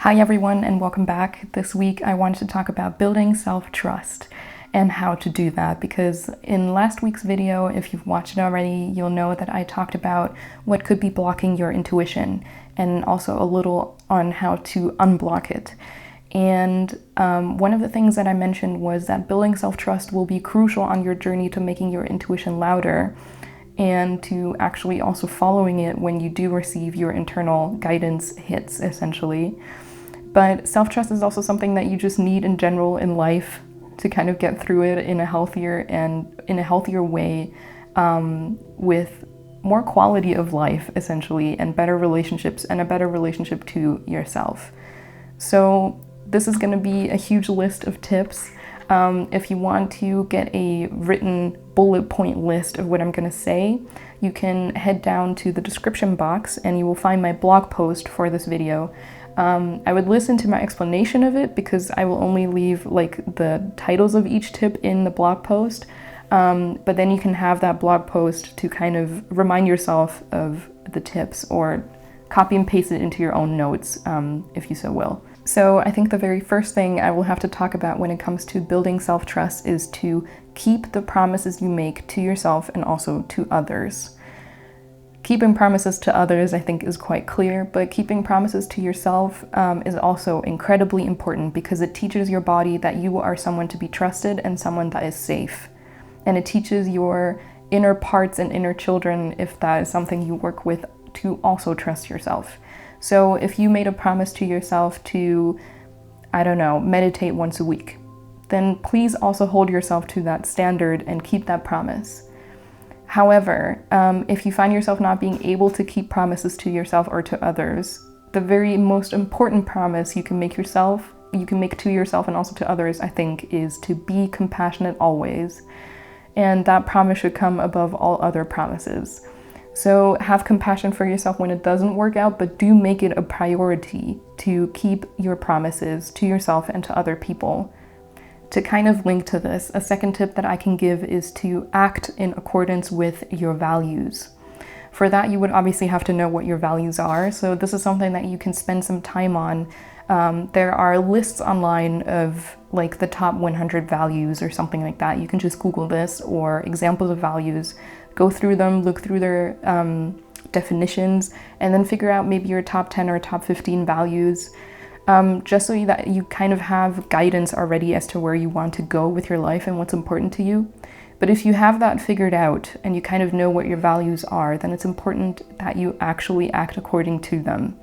Hi everyone and welcome back. This week I wanted to talk about building self-trust and how to do that, because in last week's video, if you've watched it already, you'll know that I talked about what could be blocking your intuition and also a little on how to unblock it. And one of the things that I mentioned was that building self-trust will be crucial on your journey to making your intuition louder and to actually also following it when you do receive your internal guidance hits, essentially. But self-trust is also something that you just need in general in life to kind of get through it in a healthier way, with more quality of life, essentially, and better relationships and a better relationship to yourself. So this is going to be a huge list of tips. If you want to get a written bullet point list of what I'm going to say, you can head down to the description box and you will find my blog post for this video. I would listen to my explanation of it because I will only leave like the titles of each tip in the blog post, but then you can have that blog post to kind of remind yourself of the tips or copy and paste it into your own notes, if you so will. So I think the very first thing I will have to talk about when it comes to building self-trust is to keep the promises you make to yourself and also to others. Keeping promises to others, I think, is quite clear, but keeping promises to yourself is also incredibly important because it teaches your body that you are someone to be trusted and someone that is safe. And it teaches your inner parts and inner children, if that is something you work with, to also trust yourself. So if you made a promise to yourself to, meditate once a week, then please also hold yourself to that standard and keep that promise. However, if you find yourself not being able to keep promises to yourself or to others, the very most important promise you can make to yourself and also to others, I think, is to be compassionate always. And that promise should come above all other promises. So have compassion for yourself when it doesn't work out, but do make it a priority to keep your promises to yourself and to other people. To kind of link to this, a second tip that I can give is to act in accordance with your values. For that, you would obviously have to know what your values are. So this is something that you can spend some time on. There are lists online of like the top 100 values or something like that. You can just Google this, or examples of values. Go through them, look through their definitions, and then figure out maybe your top 10 or top 15 values. Just so that you kind of have guidance already as to where you want to go with your life and what's important to you. But if you have that figured out and you kind of know what your values are, then it's important that you actually act according to them.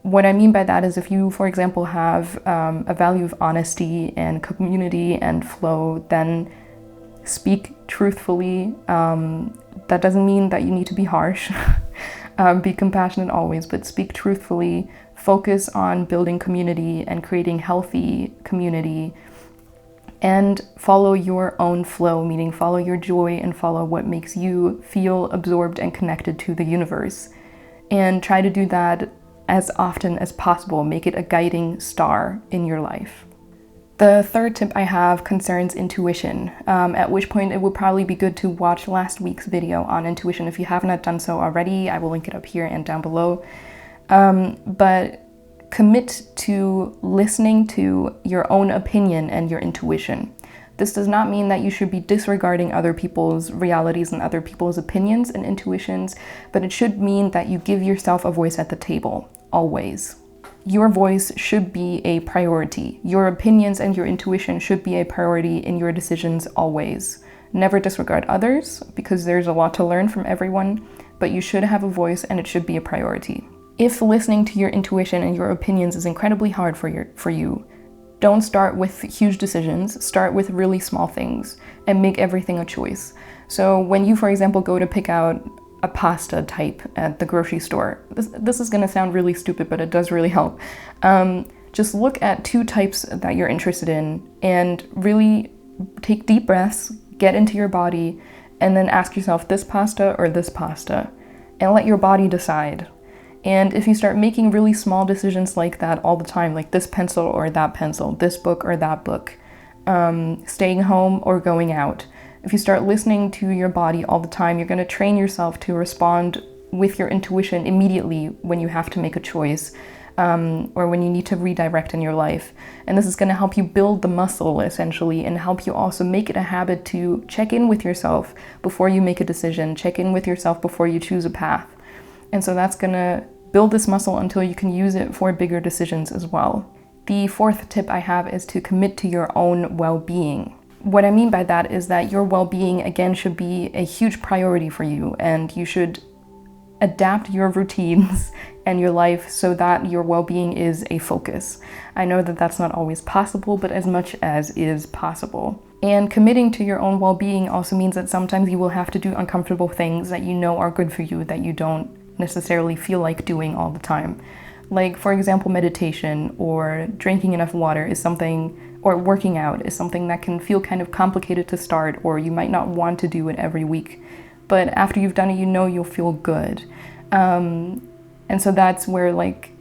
What I mean by that is if you, for example, have a value of honesty and community and flow, then speak truthfully. That doesn't mean that you need to be harsh. Be compassionate always, but speak truthfully. Focus on building community and creating healthy community, and follow your own flow, meaning follow your joy and follow what makes you feel absorbed and connected to the universe. And try to do that as often as possible. Make it a guiding star in your life. The third tip I have concerns intuition, at which point it would probably be good to watch last week's video on intuition. If you have not done so already, I will link it up here and down below. But commit to listening to your own opinion and your intuition. This does not mean that you should be disregarding other people's realities and other people's opinions and intuitions, but it should mean that you give yourself a voice at the table, always. Your voice should be a priority. Your opinions and your intuition should be a priority in your decisions always. Never disregard others, because there's a lot to learn from everyone, but you should have a voice and it should be a priority. If listening to your intuition and your opinions is incredibly hard for you, don't start with huge decisions. Start with really small things and make everything a choice. So when you, for example, go to pick out a pasta type at the grocery store, this is going to sound really stupid, but it does really help. Just look at two types that you're interested in and really take deep breaths, get into your body, and then ask yourself, this pasta or this pasta, and let your body decide. And if you start making really small decisions like that all the time, like this pencil or that pencil, this book or that book, staying home or going out, if you start listening to your body all the time, you're going to train yourself to respond with your intuition immediately when you have to make a choice. or when you need to redirect in your life. And this is going to help you build the muscle, essentially, and help you also make it a habit to check in with yourself before you make a decision, check in with yourself before you choose a path. And so that's going to build this muscle until you can use it for bigger decisions as well. The fourth tip I have is to commit to your own well-being. What I mean by that is that your well-being, again, should be a huge priority for you, and you should adapt your routines and your life so that your well-being is a focus. I know that that's not always possible, but as much as is possible. And committing to your own well-being also means that sometimes you will have to do uncomfortable things that you know are good for you, that you don't necessarily feel like doing all the time. Like, for example, meditation or drinking enough water is something, or working out is something that can feel kind of complicated to start, or you might not want to do it every week. But after you've done it, you know you'll feel good. And so that's where like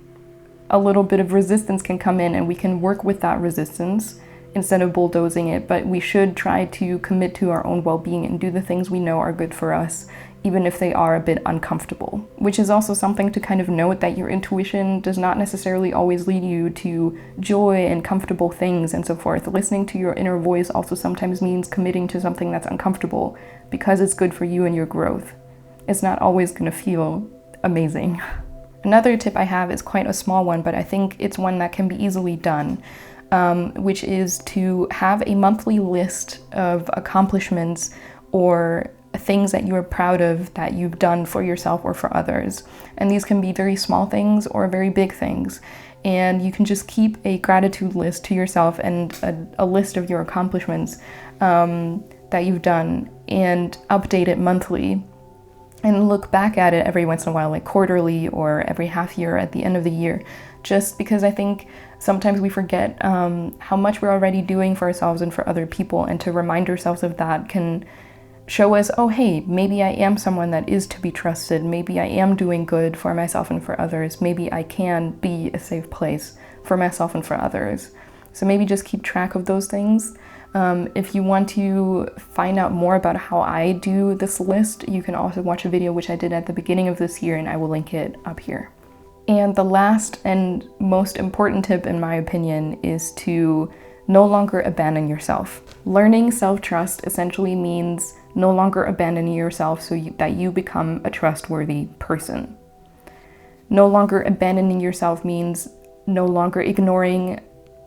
a little bit of resistance can come in, and we can work with that resistance instead of bulldozing it. But we should try to commit to our own well-being and do the things we know are good for us, even if they are a bit uncomfortable. Which is also something to kind of note, that your intuition does not necessarily always lead you to joy and comfortable things and so forth. Listening to your inner voice also sometimes means committing to something that's uncomfortable because it's good for you and your growth. It's not always going to feel amazing. Another tip I have is quite a small one, but I think it's one that can be easily done, which is to have a monthly list of accomplishments or things that you are proud of that you've done for yourself or for others. And these can be very small things or very big things. And you can just keep a gratitude list to yourself and a list of your accomplishments that you've done, and update it monthly. And look back at it every once in a while, like quarterly or every half year at the end of the year. Just because I think sometimes we forget how much we're already doing for ourselves and for other people, and to remind ourselves of that can show us, oh hey, maybe I am someone that is to be trusted, maybe I am doing good for myself and for others, maybe I can be a safe place for myself and for others. So maybe just keep track of those things. If you want to find out more about how I do this list, you can also watch a video which I did at the beginning of this year, and I will link it up here. And the last and most important tip, in my opinion, is to no longer abandon yourself. Learning self-trust essentially means no longer abandoning yourself so that you become a trustworthy person. No longer abandoning yourself means no longer ignoring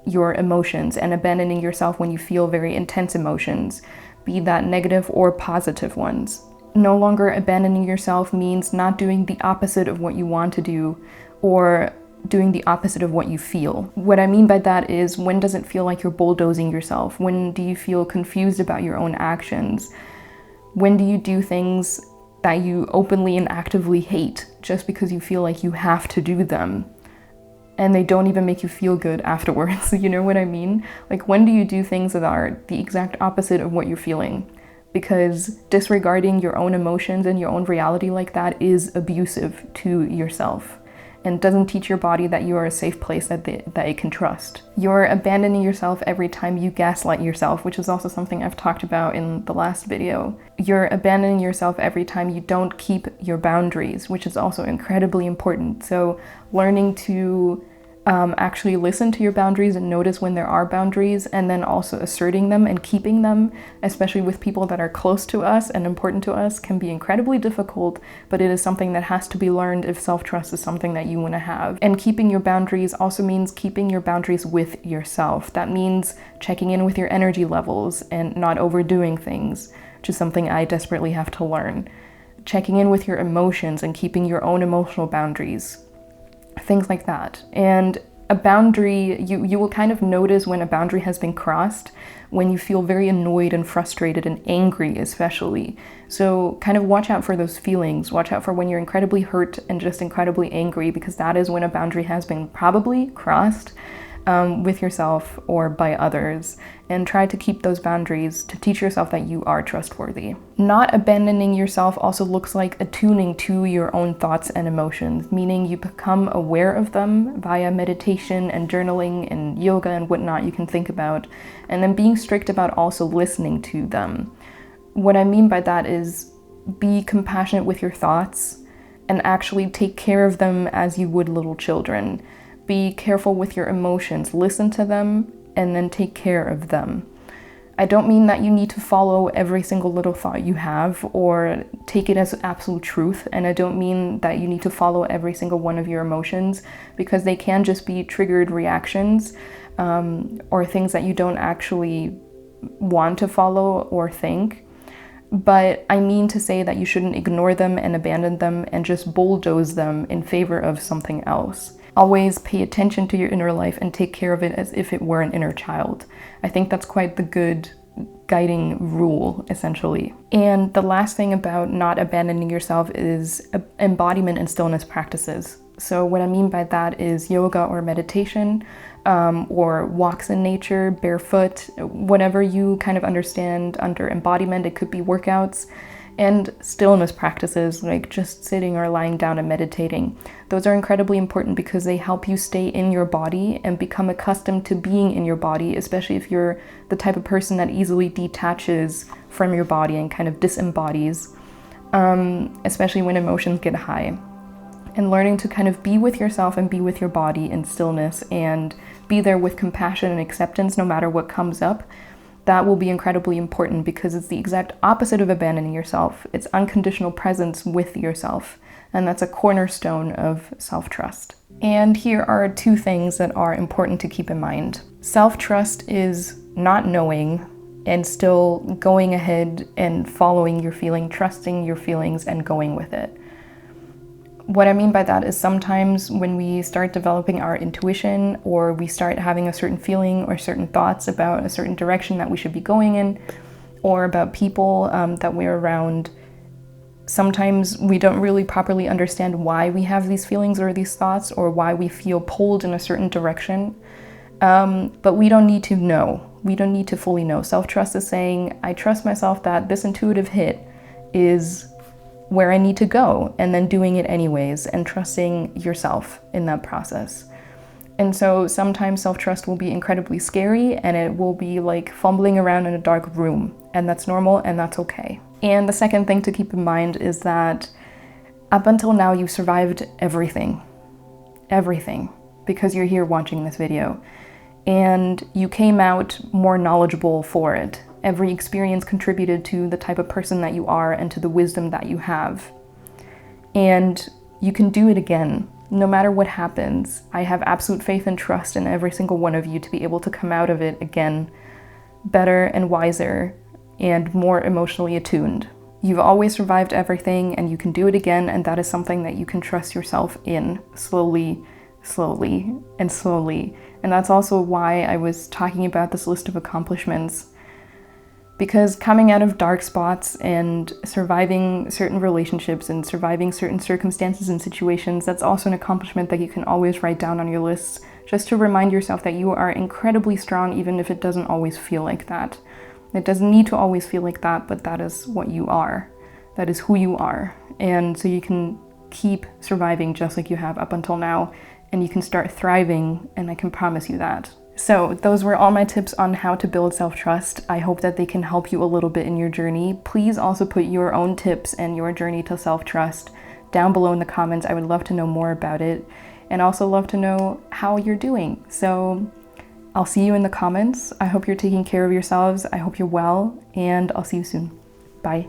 your emotions and abandoning yourself when you feel very intense emotions, be that negative or positive ones. No longer abandoning yourself means not doing the opposite of what you want to do, or doing the opposite of what you feel. What I mean by that is, when does it feel like you're bulldozing yourself? When do you feel confused about your own actions? When do you do things that you openly and actively hate just because you feel like you have to do them, and they don't even make you feel good afterwards? You know what I mean? Like, when do you do things that are the exact opposite of what you're feeling? Because disregarding your own emotions and your own reality like that is abusive to yourself, and doesn't teach your body that you are a safe place that it can trust. You're abandoning yourself every time you gaslight yourself, which is also something I've talked about in the last video. You're abandoning yourself every time you don't keep your boundaries, which is also incredibly important. So learning to actually listen to your boundaries and notice when there are boundaries, and then also asserting them and keeping them, especially with people that are close to us and important to us, can be incredibly difficult, but it is something that has to be learned if self-trust is something that you want to have. And keeping your boundaries also means keeping your boundaries with yourself. That means checking in with your energy levels and not overdoing things, which is something I desperately have to learn. Checking in with your emotions and keeping your own emotional boundaries. Things like that. And a boundary, you will kind of notice when a boundary has been crossed when you feel very annoyed and frustrated and angry, especially. So kind of watch out for those feelings. Watch out for when you're incredibly hurt and just incredibly angry, because that is when a boundary has been probably crossed with yourself or by others. And try to keep those boundaries to teach yourself that you are trustworthy. Not abandoning yourself also looks like attuning to your own thoughts and emotions, meaning you become aware of them via meditation and journaling and yoga and whatnot you can think about, and then being strict about also listening to them. What I mean by that is, be compassionate with your thoughts and actually take care of them as you would little children. be careful with your emotions, listen to them, and then take care of them. I don't mean that you need to follow every single little thought you have or take it as absolute truth, and I don't mean that you need to follow every single one of your emotions, because they can just be triggered reactions or things that you don't actually want to follow or think. But I mean to say that you shouldn't ignore them and abandon them and just bulldoze them in favor of something else. Always pay attention to your inner life and take care of it as if it were an inner child. I think that's quite the good guiding rule, essentially. And the last thing about not abandoning yourself is embodiment and stillness practices. So what I mean by that is yoga or meditation, or walks in nature, barefoot, whatever you kind of understand under embodiment. It could be workouts. And stillness practices, like just sitting or lying down and meditating. Those are incredibly important because they help you stay in your body and become accustomed to being in your body, especially if you're the type of person that easily detaches from your body and kind of disembodies, especially when emotions get high. And learning to kind of be with yourself and be with your body in stillness and be there with compassion and acceptance no matter what comes up. That will be incredibly important because it's the exact opposite of abandoning yourself. It's unconditional presence with yourself, and that's a cornerstone of self-trust. And here are two things that are important to keep in mind. Self-trust is not knowing and still going ahead and following your feeling, trusting your feelings and going with it. What I mean by that is sometimes when we start developing our intuition or we start having a certain feeling or certain thoughts about a certain direction that we should be going in or about people that we're around, sometimes we don't really properly understand why we have these feelings or these thoughts or why we feel pulled in a certain direction. But we don't need to know. We don't need to fully know. Self-trust is saying, I trust myself that this intuitive hit is where I need to go, and then doing it anyways and trusting yourself in that process. And so sometimes self-trust will be incredibly scary and it will be like fumbling around in a dark room, and that's normal and that's okay. And the second thing to keep in mind is that up until now you've survived everything, because you're here watching this video, and you came out more knowledgeable for it. Every experience contributed to the type of person that you are and to the wisdom that you have. And you can do it again, no matter what happens. I have absolute faith and trust in every single one of you to be able to come out of it again, better and wiser and more emotionally attuned. You've always survived everything and you can do it again, and that is something that you can trust yourself in slowly, and slowly. And that's also why I was talking about this list of accomplishments. Because coming out of dark spots and surviving certain relationships and surviving certain circumstances and situations, that's also an accomplishment that you can always write down on your lists, just to remind yourself that you are incredibly strong, even if it doesn't always feel like that. It doesn't need to always feel like that, but that is what you are. That is who you are. And so you can keep surviving just like you have up until now, and you can start thriving, and I can promise you that. So those were all my tips on how to build self-trust. I hope that they can help you a little bit in your journey. Please also put your own tips and your journey to self-trust down below in the comments. I would love to know more about it, and also love to know how you're doing. So I'll see you in the comments. I hope you're taking care of yourselves. I hope you're well, and I'll see you soon. Bye.